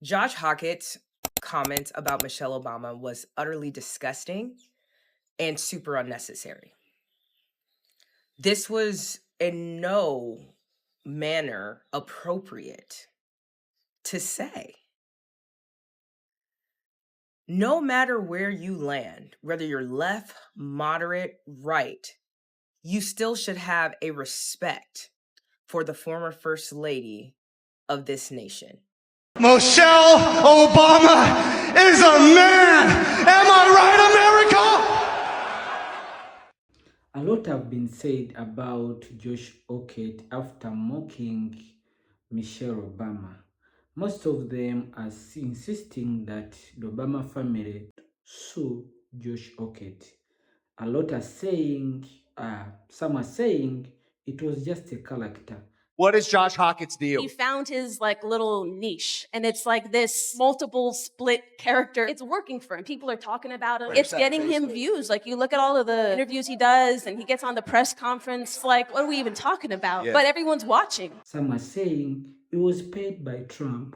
Josh Hockett's comment about Michelle Obama was utterly disgusting and super unnecessary. This was in no manner appropriate to say. No matter where you land, whether you're left, moderate, right, you still should have a respect for the former First Lady of this nation. Michelle Obama is a man! Am I right, America? A lot have been said about Josh Hockett after mocking Michelle Obama. Most of them are insisting that the Obama family sue Josh Hockett. A lot are saying, some are saying it was just a character. What is Josh Hockett's deal? He found his little niche, and it's like this multiple split character. It's working for him. People are talking about him. It's getting him views. Like, you look at all of the interviews he does, and he gets on the press conference. Like, what are we even talking about? Yeah. But everyone's watching. Some are saying he was paid by Trump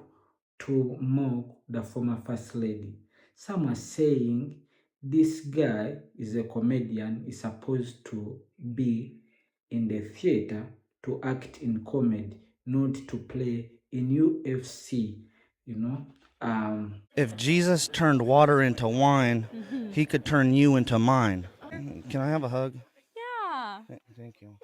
to mock the former First Lady. Some are saying this guy is a comedian, is supposed to be in the theater to act in comedy, not to play in UFC, If Jesus turned water into wine, he could turn you into mine. Can I have a hug? Yeah. Thank you.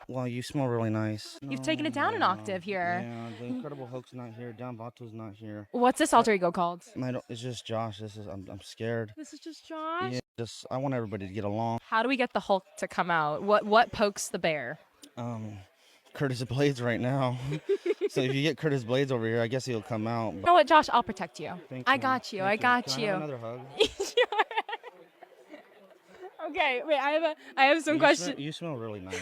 Well, you smell really nice. You've taken it down an octave here. Yeah, the Incredible Hulk's not here. Don Bato's not here. What's this alter ego called? It's just Josh. I'm scared. This is just Josh? Yeah, I want everybody to get along. How do we get the Hulk to come out? What pokes the bear? Curtis Blades right now. So if you get Curtis Blades over here, I guess he'll come out. You know what, Josh? I'll protect you. Thank I you. got you. Thank I got Can you. I have another hug? Sure. Okay, wait. I have some questions. You smell really nice.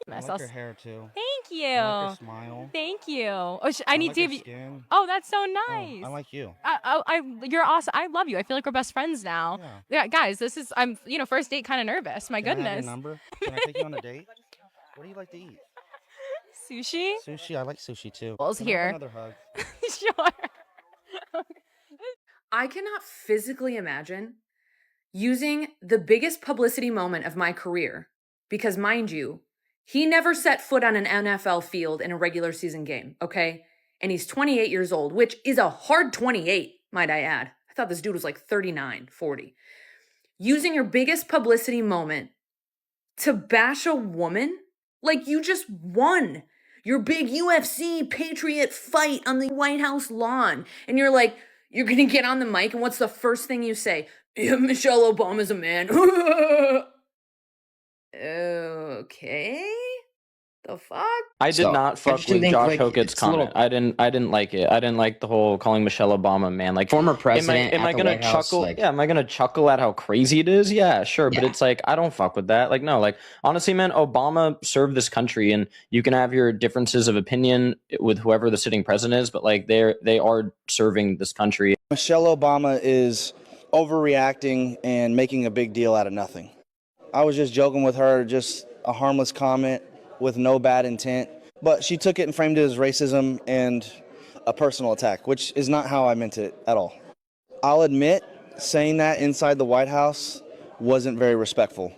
I like your hair too. Thank you. I like your smile. Thank you. Oh, I need like to your give you. skin. Oh, that's so nice. I like you. You're awesome. I love you. I feel like we're best friends now. Yeah. Yeah, guys, I'm first date kind of nervous. My Can I have goodness. your number? Can I take you on a date? What do you like to eat? Sushi? Sushi. I like sushi too. Ball's Can I have here. another hug? Sure. I cannot physically imagine using the biggest publicity moment of my career, because mind you, he never set foot on an NFL field in a regular season game, okay? And he's 28 years old, which is a hard 28, might I add. I thought this dude was like 39, 40. Using your biggest publicity moment to bash a woman? Like, you just won your big UFC Patriot fight on the White House lawn. And you're like, you're gonna get on the mic, and what's the first thing you say? Yeah, Michelle Obama's a man. Okay. The fuck? I did not fuck with Josh Hokett's comment. I didn't like it. I didn't like the whole calling Michelle Obama man. Like, former president. Am I gonna chuckle? Yeah, am I gonna chuckle at how crazy it is? Yeah, sure. Yeah. But it's like, I don't fuck with that. Like, no, like, honestly, man, Obama served this country, and you can have your differences of opinion with whoever the sitting president is, but like, they are serving this country. Michelle Obama is overreacting and making a big deal out of nothing. I was just joking with her, just a harmless comment with no bad intent, but she took it and framed it as racism and a personal attack, which is not how I meant it at all. I'll admit, saying that inside the White House wasn't very respectful.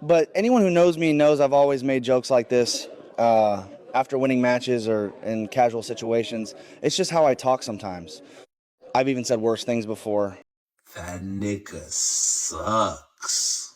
But anyone who knows me knows I've always made jokes like this after winning matches or in casual situations. It's just how I talk sometimes. I've even said worse things before. That nigga sucks.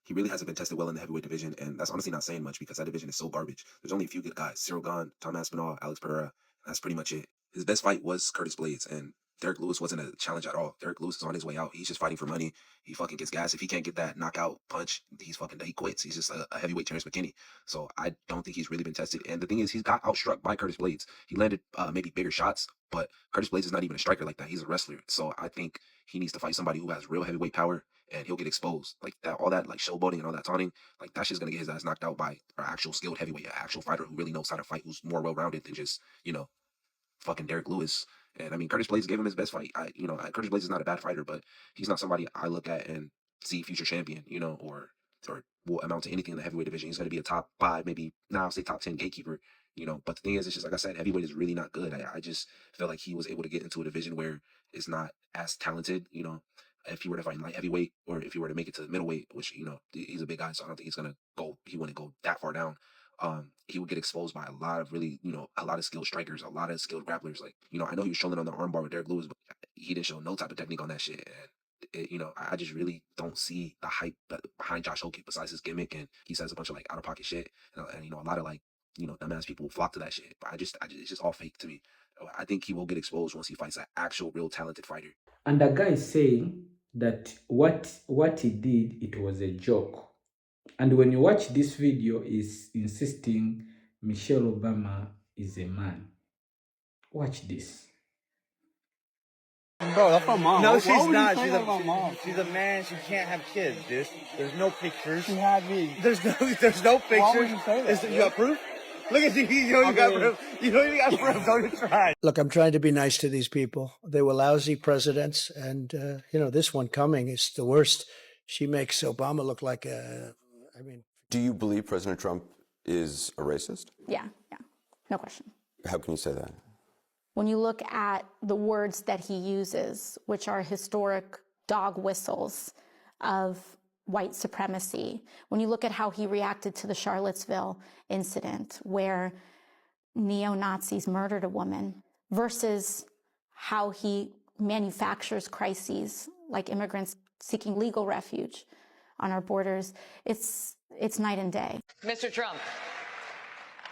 He really hasn't been tested well in the heavyweight division, and that's honestly not saying much because that division is so garbage. There's only a few good guys: Cyril Gane, Tom Aspinall, Alex Pereira. That's pretty much it. His best fight was Curtis Blades, and Derek Lewis wasn't a challenge at all. Derek Lewis is on his way out. He's just fighting for money. He fucking gets gas. If he can't get that knockout punch, he quits. He's just a heavyweight Terrence McKinney. So I don't think he's really been tested. And the thing is, he's got outstruck by Curtis Blades. He landed maybe bigger shots, but Curtis Blades is not even a striker like that. He's a wrestler. So I think he needs to fight somebody who has real heavyweight power, and he'll get exposed. Like that, all that like showboating and all that taunting, like that shit's gonna get his ass knocked out by an actual skilled heavyweight, an actual fighter who really knows how to fight, who's more well-rounded than just, fucking Derek Lewis. And I mean, Curtis Blades gave him his best fight. Curtis Blades is not a bad fighter, but he's not somebody I look at and see future champion, or will amount to anything in the heavyweight division. He's going to be a top 5, maybe now I'll say top 10 gatekeeper you know. But the thing is, it's just like I said, heavyweight is really not good. I just feel like he was able to get into a division where it's not as talented, you know. If he were to fight in light heavyweight, or if he were to make it to the middleweight, which, you know, he's a big guy, so I don't think he's gonna go. He wouldn't go that far down. He would get exposed by a lot of really, you know, a lot of skilled strikers, a lot of skilled grapplers. Like, you know, I know he was trolling on the armbar with Derek Lewis, but he didn't show no type of technique on that shit. And you know, I just really don't see the hype behind Josh Hokit besides his gimmick, and he says a bunch of like out of pocket shit, and you know, a lot of like, you know, dumbass people flock to that shit. But I just, it's just all fake to me. I think he will get exposed once he fights an actual, real talented fighter. And the guy is saying that what he did, it was a joke. And when you watch this video, is insisting Michelle Obama is a man. Watch this. Bro, that's my mom. No, she's not. She's a man. She can't have kids, dude. There's no pictures. She had me. There's no pictures. Why would you say that? You got proof? Look at you. You don't even got proof. You don't even got proof. Don't even try. Look, I'm trying to be nice to these people. They were lousy presidents, and you know, this one coming is the worst. She makes Obama look like a. I mean, do you believe President Trump is a racist? Yeah, no question. How can you say that? When you look at the words that he uses, which are historic dog whistles of white supremacy, when you look at how he reacted to the Charlottesville incident where neo-Nazis murdered a woman, versus how he manufactures crises like immigrants seeking legal refuge on our borders, it's night and day. Mr. Trump,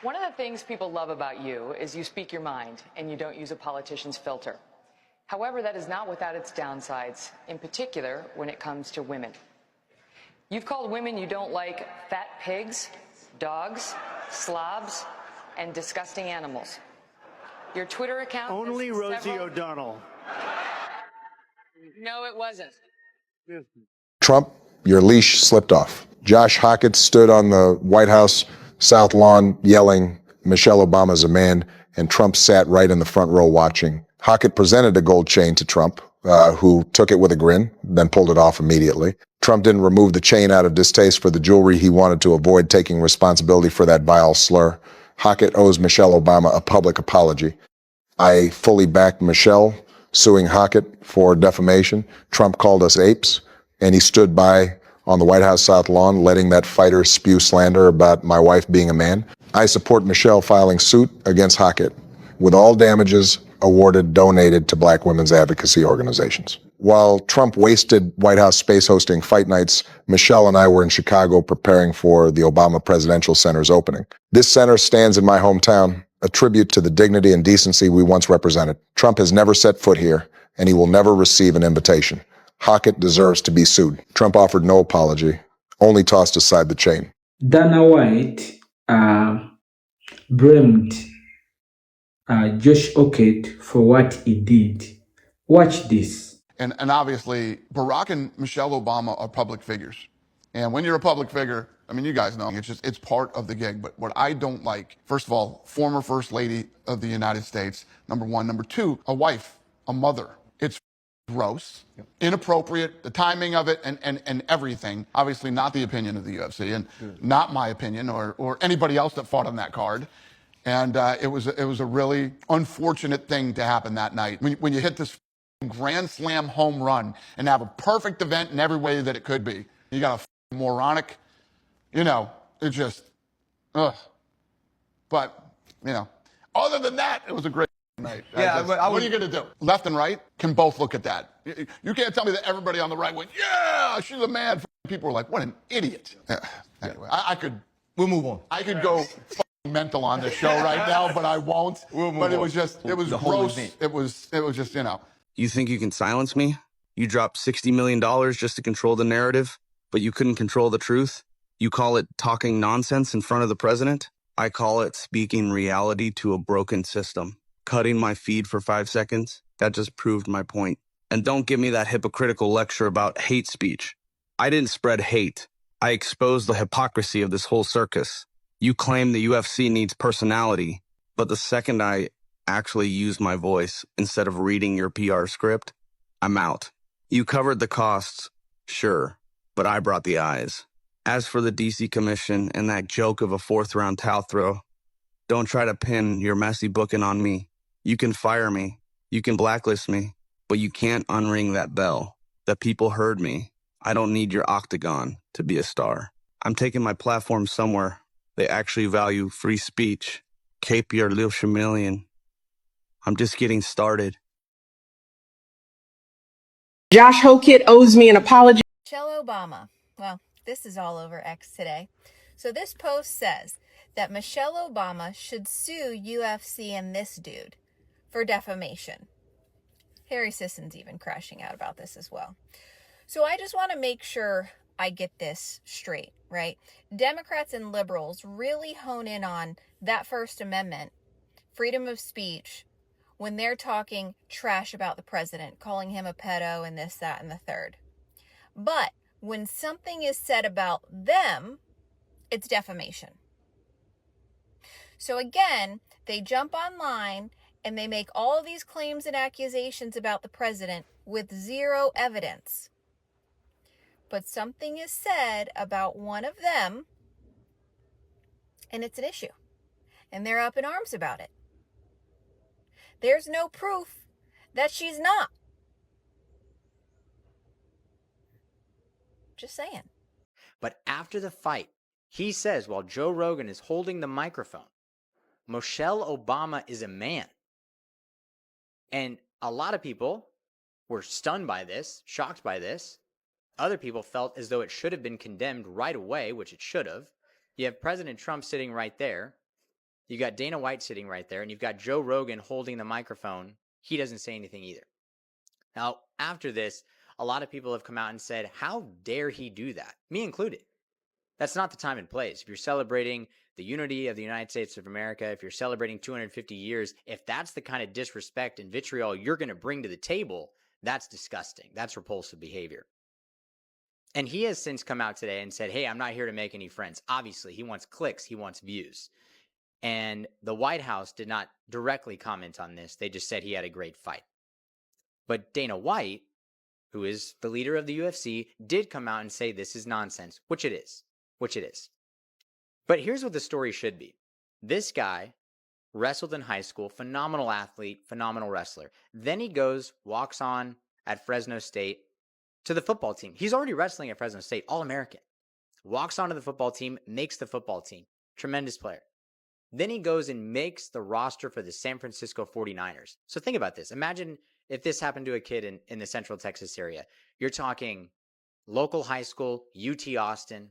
one of the things people love about you is you speak your mind and you don't use a politician's filter. However, that is not without its downsides, in particular when it comes to women. You've called women you don't like fat pigs, dogs, slobs, and disgusting animals. Your Twitter account... Only Rosie O'Donnell. No, it wasn't. Trump, your leash slipped off. Josh Hockett stood on the White House South Lawn yelling, Michelle Obama's a man, and Trump sat right in the front row watching. Hockett presented a gold chain to Trump, who took it with a grin, then pulled it off immediately. Trump didn't remove the chain out of distaste for the jewelry. He wanted to avoid taking responsibility for that vile slur. Hockett owes Michelle Obama a public apology. I fully backed Michelle suing Hockett for defamation. Trump called us apes, and he stood by on the White House South Lawn, letting that fighter spew slander about my wife being a man. I support Michelle filing suit against Hockett, with all damages awarded donated to Black women's advocacy organizations. While Trump wasted White House space hosting fight nights, Michelle and I were in Chicago preparing for the Obama Presidential Center's opening. This center stands in my hometown, a tribute to the dignity and decency we once represented. Trump has never set foot here, and he will never receive an invitation. Hockett deserves to be sued. Trump offered no apology, only tossed aside the chain. Dana White blamed Josh Hokit for what he did. Watch this. And obviously, Barack and Michelle Obama are public figures. And when you're a public figure, I mean, you guys know, it's part of the gig. But what I don't like, first of all, former First Lady of the United States, number one. Number two, a wife, a mother. It's gross, inappropriate, the timing of it and everything. Obviously not the opinion of the UFC and not my opinion or anybody else that fought on that card. And it was a really unfortunate thing to happen that night. When you hit this grand slam home run and have a perfect event in every way that it could be, you got a moronic, you know, it just, ugh. But, you know, other than that, it was a great night. Yeah, what are you going to do? Left and right can both look at that. You can't tell me that everybody on the right went, yeah, she's a man. People were like, what an idiot. Anyway, we'll move on. I could go mental on this show right now, but I won't. But it was just, it was gross. It was just, you know. You think you can silence me? You dropped $60 million just to control the narrative, but you couldn't control the truth? You call it talking nonsense in front of the president? I call it speaking reality to a broken system. Cutting my feed for 5 seconds, that just proved my point. And don't give me that hypocritical lecture about hate speech. I didn't spread hate. I exposed the hypocrisy of this whole circus. You claim the UFC needs personality, but the second I actually use my voice instead of reading your PR script, I'm out. You covered the costs, sure, but I brought the eyes. As for the DC Commission and that joke of a fourth-round towel throw, Don't try to pin your messy booking on me. You can fire me. You can blacklist me. But you can't unring that bell. The people heard me. I don't need your octagon to be a star. I'm taking my platform somewhere. They actually value free speech. Cape your little chameleon. I'm just getting started. Josh Hokit owes me an apology. Michelle Obama. Well, this is all over X today. So this post says that Michelle Obama should sue UFC and this dude for defamation. Harry Sisson's even crashing out about this as well. So I just want to make sure I get this straight, right? Democrats and liberals really hone in on that First Amendment, freedom of speech, when they're talking trash about the president, calling him a pedo and this, that, and the third. But when something is said about them, it's defamation. So again, they jump online and they make all these claims and accusations about the president with zero evidence. But something is said about one of them, and it's an issue. And they're up in arms about it. There's no proof that she's not. Just saying. But after the fight, he says while Joe Rogan is holding the microphone, Michelle Obama is a man. And a lot of people were stunned by this, shocked by this. Other people felt as though it should have been condemned right away, which it should have. You have President Trump sitting right there. You got Dana White sitting right there, and you've got Joe Rogan holding the microphone. He doesn't say anything either. Now, after this, a lot of people have come out and said, how dare he do that? Me included. That's not the time and place. If you're celebrating the unity of the United States of America, if you're celebrating 250 years, if that's the kind of disrespect and vitriol you're going to bring to the table, that's disgusting. That's repulsive behavior. And he has since come out today and said, hey, I'm not here to make any friends. Obviously, he wants clicks. He wants views. And the White House did not directly comment on this. They just said he had a great fight. But Dana White, who is the leader of the UFC, did come out and say this is nonsense, which it is. But here's what the story should be. This guy wrestled in high school, phenomenal athlete, phenomenal wrestler. Then he goes, walks on at Fresno State to the football team. He's already wrestling at Fresno State, All-American. Walks onto the football team, makes the football team. Tremendous player. Then he goes and makes the roster for the San Francisco 49ers. So think about this. Imagine if this happened to a kid in the Central Texas area. You're talking local high school, UT Austin.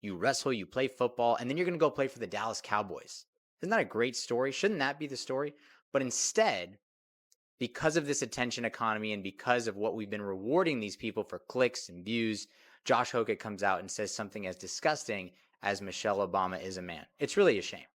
You wrestle, you play football, and then you're going to go play for the Dallas Cowboys. Isn't that a great story? Shouldn't that be the story? But instead, because of this attention economy and because of what we've been rewarding these people for clicks and views, Josh Hokit comes out and says something as disgusting as Michelle Obama is a man. It's really a shame.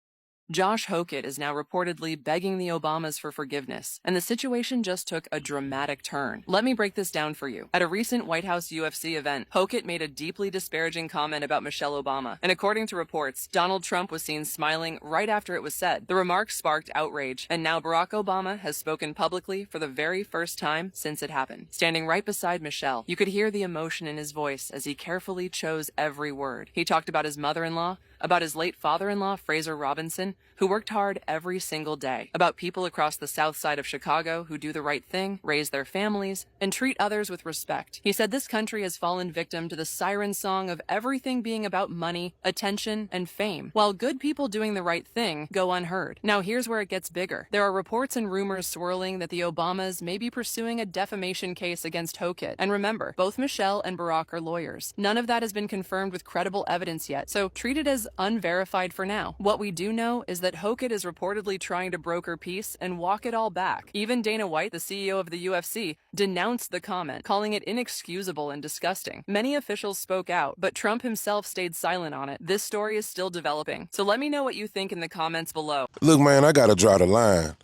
Josh Hokit is now reportedly begging the Obamas for forgiveness, and the situation just took a dramatic turn. Let me break this down for you. At a recent White House UFC event, Hokit made a deeply disparaging comment about Michelle Obama, and according to reports, Donald Trump was seen smiling right after it was said. The remarks sparked outrage, and now Barack Obama has spoken publicly for the very first time since it happened. Standing right beside Michelle, you could hear the emotion in his voice as he carefully chose every word. He talked about his mother-in-law, about his late father-in-law, Fraser Robinson, who worked hard every single day, about people across the south side of Chicago who do the right thing, raise their families, and treat others with respect. He said this country has fallen victim to the siren song of everything being about money, attention, and fame, while good people doing the right thing go unheard. Now here's where it gets bigger. There are reports and rumors swirling that the Obamas may be pursuing a defamation case against Hokit. And remember, both Michelle and Barack are lawyers. None of that has been confirmed with credible evidence yet, so treat it as unverified for now. What we do know is that Hokit is reportedly trying to broker peace and walk it all back. Even Dana White, the CEO of the UFC, denounced the comment, calling it inexcusable and disgusting. Many officials spoke out, but Trump himself stayed silent on it. This story is still developing, so let me know what you think in the comments below. Look, man, I gotta draw the line.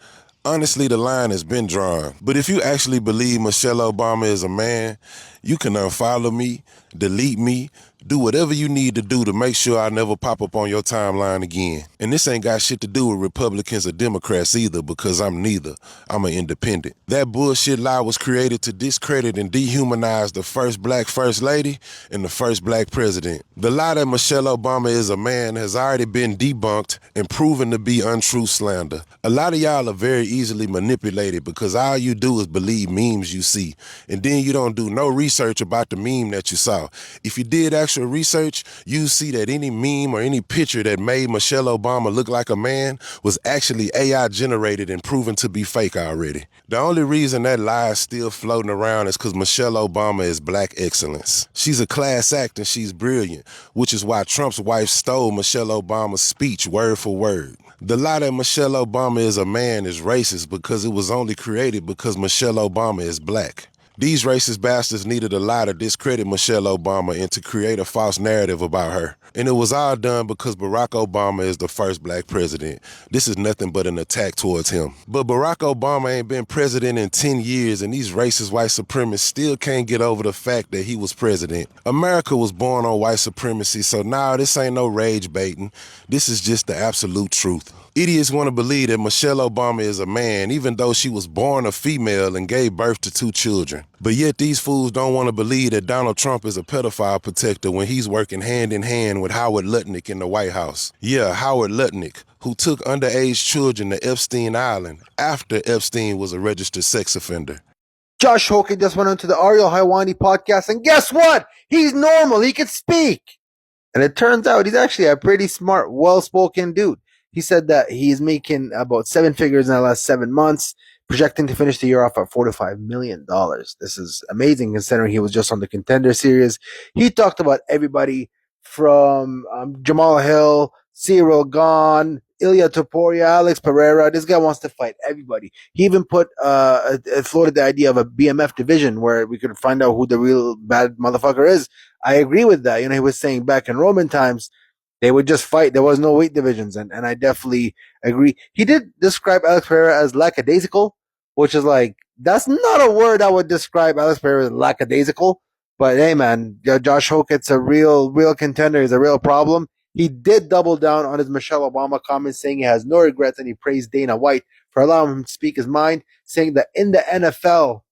Honestly, the line has been drawn. But if you actually believe Michelle Obama is a man, you can unfollow me, delete me, do whatever you need to do to make sure I never pop up on your timeline again. And this ain't got shit to do with Republicans or Democrats either, because I'm neither. I'm an independent. That bullshit lie was created to discredit and dehumanize the first black first lady and the first black president. The lie that Michelle Obama is a man has already been debunked and proven to be untrue slander. A lot of y'all are very easily manipulated because all you do is believe memes you see, and then you don't do no research about the meme that you saw. If you did actual research, you see that any meme or any picture that made Michelle Obama look like a man was actually AI generated and proven to be fake already. The only reason that lie is still floating around is because Michelle Obama is black excellence. She's a class act and she's brilliant, which is why Trump's wife stole Michelle Obama's speech word for word. The lie that Michelle Obama is a man is racist because it was only created because Michelle Obama is black. These racist bastards needed a lie to discredit Michelle Obama and to create a false narrative about her. And it was all done because Barack Obama is the first black president. This is nothing but an attack towards him. But Barack Obama ain't been president in 10 years, and these racist white supremacists still can't get over the fact that he was president. America was born on white supremacy, so now this ain't no rage baiting. This is just the absolute truth. Idiots want to believe that Michelle Obama is a man, even though she was born a female and gave birth to 2 children. But yet these fools don't want to believe that Donald Trump is a pedophile protector when he's working hand in hand with Howard Lutnick in the White House. Yeah, Howard Lutnick, who took underage children to Epstein Island after Epstein was a registered sex offender. Josh Hokit just went onto the Ariel Haiwani podcast, and guess what? He's normal. He can speak. And it turns out he's actually a pretty smart, well-spoken dude. He said that he's making about 7 figures in the last 7 months, projecting to finish the year off at $4 to $5 million. This is amazing considering he was just on the Contender Series. He talked about everybody from Jamal Hill, Cyril Gahn, Ilya Topuria, Alex Pereira. This guy wants to fight everybody. He even floated the idea of a BMF division where we could find out who the real bad motherfucker is. I agree with that. He was saying back in Roman times, they would just fight. There was no weight divisions, and I definitely agree. He did describe Alex Pereira as lackadaisical, which is like, that's not a word I would describe Alex Pereira as lackadaisical. But hey, man, Josh Hokit's a real contender. He's a real problem. He did double down on his Michelle Obama comments, saying he has no regrets, and he praised Dana White for allowing him to speak his mind, saying that in the NFL,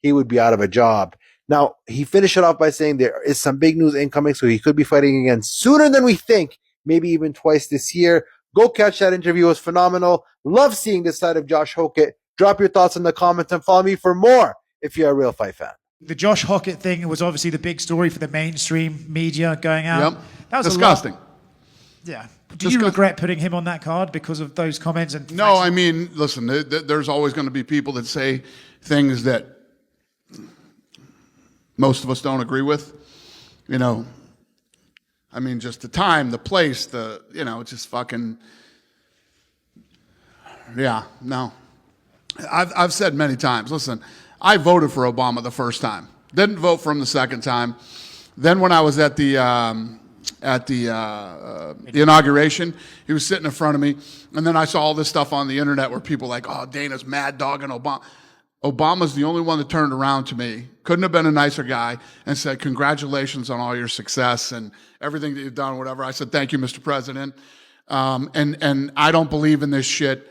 he would be out of a job. Now, he finished it off by saying there is some big news incoming, so he could be fighting again sooner than we think, maybe even twice this year. Go catch that interview. It was phenomenal. Love seeing this side of Josh Hokit. Drop your thoughts in the comments and follow me for more if you're a real fight fan. The Josh Hockett thing was obviously the big story for the mainstream media going out. Yep. That was disgusting. Yeah. Do you regret putting him on that card because of those comments? And no, I mean, listen, there's always going to be people that say things that most of us don't agree with. I mean, just the time, the place, it's just fucking, yeah, no. I've said many times, listen, I voted for Obama the first time. Didn't vote for him the second time. Then when I was at the inauguration, he was sitting in front of me, and then I saw all this stuff on the internet where people were like, oh, Dana's mad dogging Obama. Obama's the only one that turned around to me, couldn't have been a nicer guy, and said, congratulations on all your success and everything that you've done, whatever. I said, thank you, Mr. President. And I don't believe in this shit.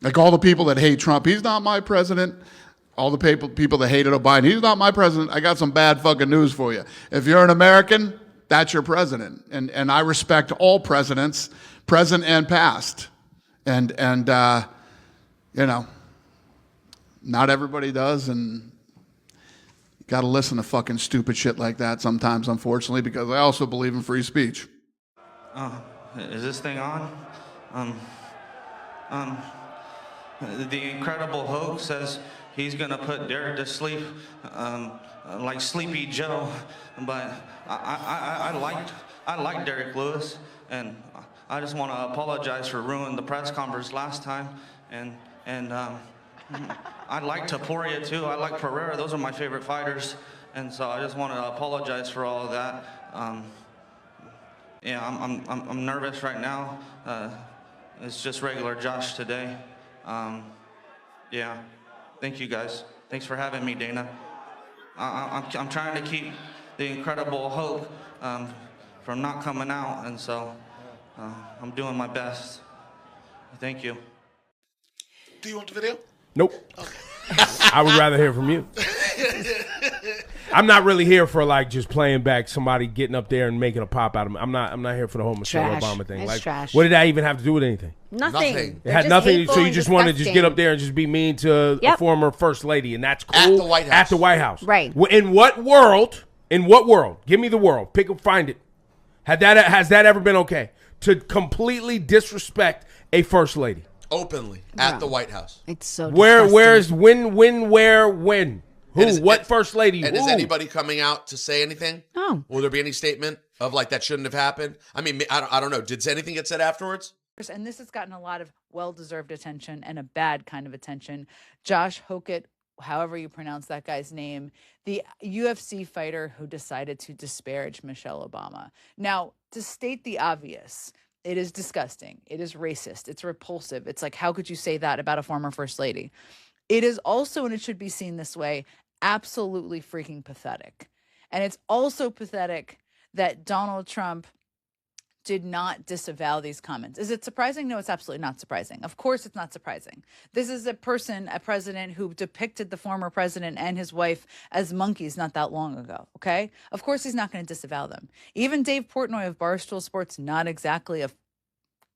Like all the people that hate Trump, he's not my president. All the people that hated Biden, he's not my president. I got some bad fucking news for you. If you're an American, that's your president. And I respect all presidents, present and past. And not everybody does, and you got to listen to fucking stupid shit like that sometimes, unfortunately, because I also believe in free speech. Is this thing on? The Incredible Hulk says he's gonna put Derek to sleep, like Sleepy Joe, but I liked Derek Lewis, and I just want to apologize for ruining the press conference last time, and I like Topuria too. I like Pereira. Those are my favorite fighters, and so I just want to apologize for all of that. Yeah, I'm nervous right now. It's just regular Josh today. Yeah, thank you guys. Thanks for having me, Dana. I'm trying to keep the Incredible Hulk from not coming out, and so I'm doing my best. Thank you. Do you want the video? Nope. I would rather hear from you. I'm not really here for like just playing back somebody getting up there and making a pop out of me. I'm not here for the whole Michelle Trash. Obama thing. It's Like, trash. what did that even have to do with anything? Nothing. It had nothing. So you just want to just get up there and just be mean to a former first lady, and that's cool. At the White House. At the White House. Right. In what world? In what world? Give me the world. Find it. Has that ever been okay to completely disrespect a first lady? Openly at the White House. It's so Where's when? Who? What first lady? And is Who? anybody coming out to say anything? No. Will there be any statement of like that shouldn't have happened? I mean, I don't know. Did anything get said afterwards? And this has gotten a lot of well-deserved attention and a bad kind of attention. Josh Hokit, however you pronounce that guy's name, the UFC fighter who decided to disparage Michelle Obama. Now, to state the obvious, it is disgusting. It is racist. It's repulsive. It's like, how could you say that about a former first lady? It is also, and it should be seen this way, absolutely freaking pathetic. And it's also pathetic that Donald Trump did not disavow these comments. Is it surprising? No, it's absolutely not surprising. Of course it's not surprising. This is a president who depicted the former president and his wife as monkeys not that long ago, okay? Of course he's not going to disavow them. Even Dave Portnoy of Barstool Sports, not exactly a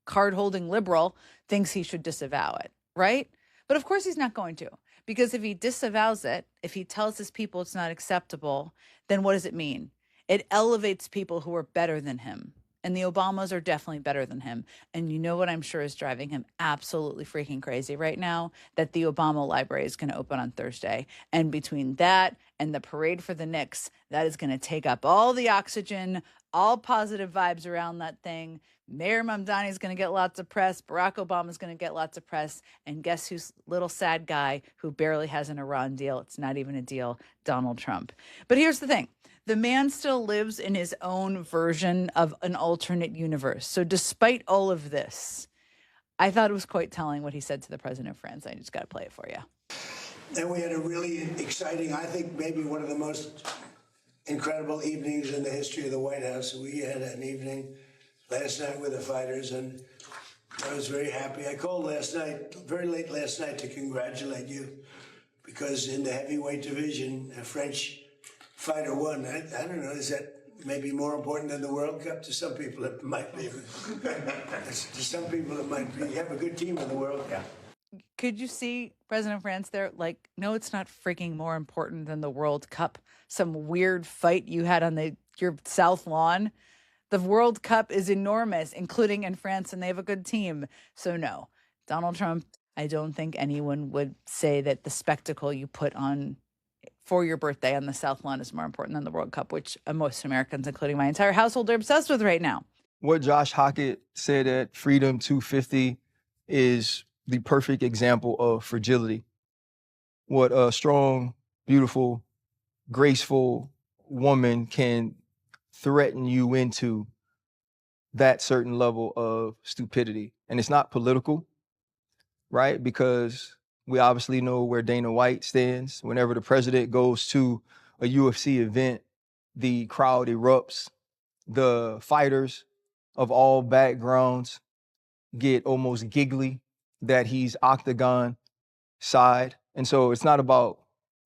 card-holding liberal, thinks he should disavow it, right? But of course he's not going to, because if he disavows it, if he tells his people it's not acceptable, then what does it mean? It elevates people who are better than him. And the Obamas are definitely better than him. And you know what I'm sure is driving him absolutely freaking crazy right now? That the Obama Library is going to open on Thursday. And between that and the parade for the Knicks, that is going to take up all the oxygen, all positive vibes around that thing. Mayor Mamdani is going to get lots of press. Barack Obama is going to get lots of press. And guess who's little sad guy who barely has an Iran deal? It's not even a deal, Donald Trump. But here's the thing. The man still lives in his own version of an alternate universe. So despite all of this, I thought it was quite telling what he said to the president of France. I just got to play it for you. And we had a really exciting, I think maybe one of the most incredible evenings in the history of the White House. We had an evening last night with the fighters, and I was very happy. I called last night, very late last night, to congratulate you, because in the heavyweight division, a French fighter won. I don't know, is that maybe more important than the World Cup? To some people it might be. To some people it might be. You have a good team in the World Cup. Could you see President of France there? Like, no, it's not freaking more important than the World Cup. Some weird fight you had on your South Lawn. The World Cup is enormous, including in France, and they have a good team. So no, Donald Trump, I don't think anyone would say that the spectacle you put on for your birthday on the South Lawn is more important than the World Cup, which most Americans, including my entire household, are obsessed with right now. What Josh Hockett said at Freedom 250 is the perfect example of fragility. What a strong, beautiful, graceful woman can threaten you into that certain level of stupidity. And it's not political, right? Because we obviously know where Dana White stands. Whenever the president goes to a UFC event, the crowd erupts. The fighters of all backgrounds get almost giggly that he's octagon side. And so it's not about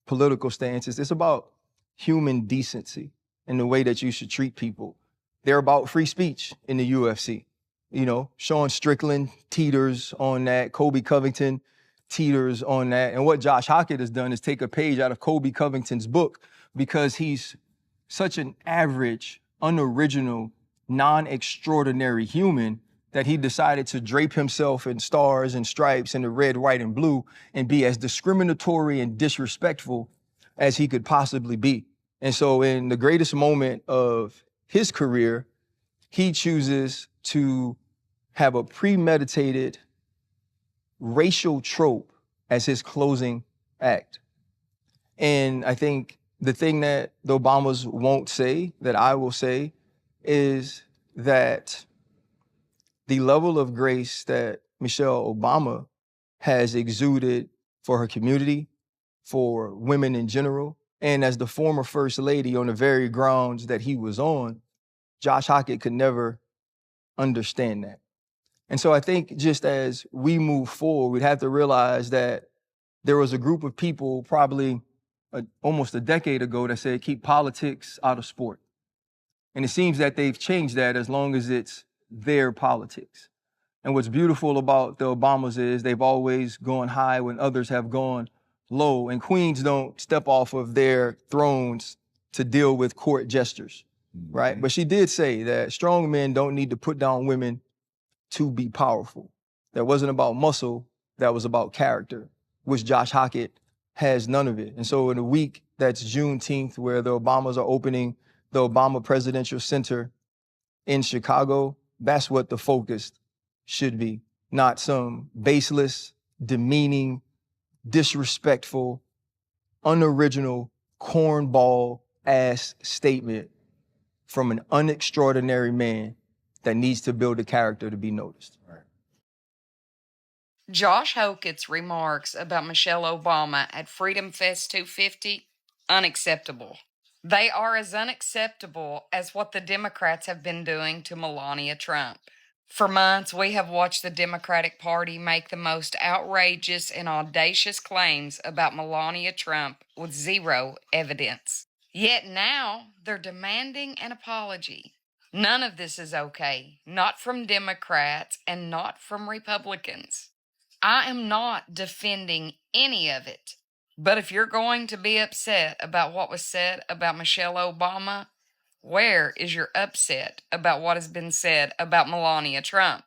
political stances. It's about human decency and the way that you should treat people. They're about free speech in the UFC. You know, Sean Strickland teeters on that. Kobe Covington teeters on that. And what Josh Hockett has done is take a page out of Kobe Covington's book, because he's such an average, unoriginal, non-extraordinary human that he decided to drape himself in stars and stripes and the red, white, and blue and be as discriminatory and disrespectful as he could possibly be. And so in the greatest moment of his career, he chooses to have a premeditated racial trope as his closing act. And I think the thing that the Obamas won't say, that I will say, is that the level of grace that Michelle Obama has exuded for her community, for women in general, And as the former first lady, on the very grounds that he was on, Josh Hockett could never understand that. And so I think just as we move forward, we'd have to realize that there was a group of people probably almost a decade ago that said, keep politics out of sport. And it seems that they've changed that as long as it's their politics. And what's beautiful about the Obamas is they've always gone high when others have gone low. And queens don't step off of their thrones to deal with court gestures, right? But she did say that strong men don't need to put down women to be powerful. That wasn't about muscle, that was about character, which Josh Hockett has none of it. And so in a week that's Juneteenth, where the Obamas are opening the Obama Presidential Center in Chicago, that's what the focus should be, not some baseless, demeaning, disrespectful, unoriginal, cornball-ass statement from an unextraordinary man that needs to build a character to be noticed. Josh Hokitt's remarks about Michelle Obama at Freedom Fest 250, unacceptable. They are as unacceptable as what the Democrats have been doing to Melania Trump. For months, we have watched the Democratic Party make the most outrageous and audacious claims about Melania Trump with zero evidence. Yet now, they're demanding an apology. None of this is okay, not from Democrats and not from Republicans. I am not defending any of it. But if you're going to be upset about what was said about Michelle Obama, where is your upset about what has been said about Melania Trump?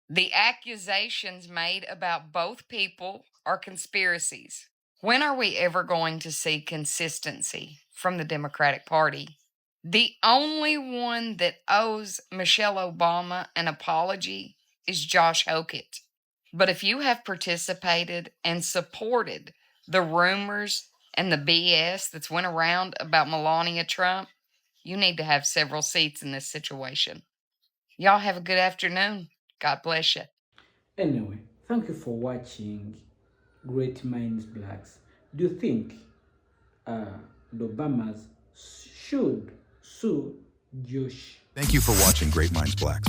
The accusations made about both people are conspiracies. When are we ever going to see consistency from the Democratic Party? The only one that owes Michelle Obama an apology is Josh Hokit. But if you have participated and supported the rumors and the BS that's went around about Melania Trump, you need to have several seats in this situation. Y'all have a good afternoon. God bless you. Anyway, thank you for watching Great Minds Blacks. Do you think the Obamas should sue Josh? Thank you for watching Great Minds Blacks.